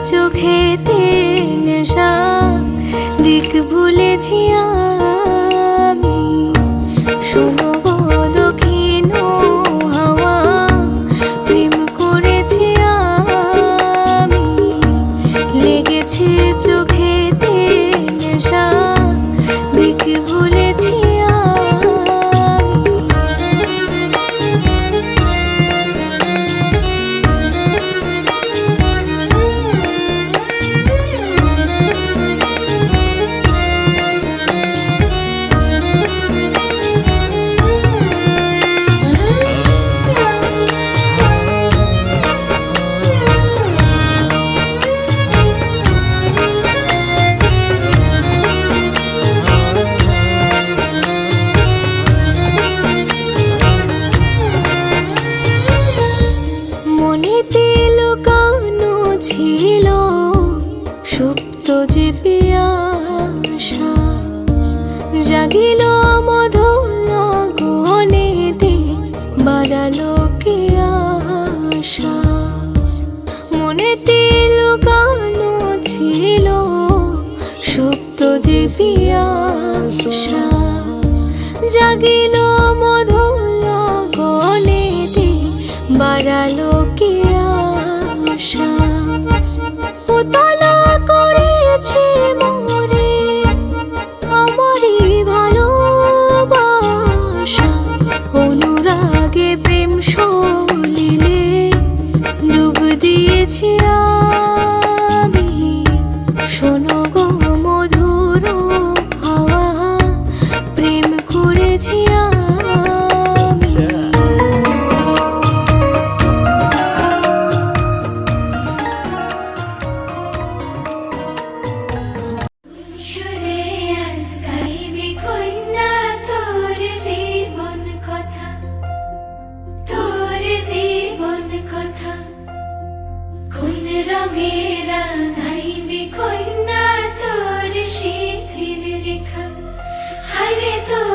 চোখেতে নেশা, দিক ভুলেছি আমি। শোনো গো দক্ষিণ হাওয়া, প্রেম করেছি আমি। লেগেছে চোখেতে নেশা, দিক ভুলেছি ছিল সুপ্ত যে পিয়াসা, জাগিল মধুর গগনেতে, বাড়ালো কে আশা। মনেতে লুকানো ছিল সুপ্ত যে পিয়াসা, জাগিল মধুর গগনেতে, বাড়ালো কে আশা। উতলা করেছে মোরে আমারই ভালোবাসা, অনুরাগে প্রেম সলিলে ডুব দিয়েছি আমি। শোনো গো মধুর হাওয়া, প্রেম করেছি রঙেরা গাইবি কইনা তোর শীতের রেখা। হায়রে তোর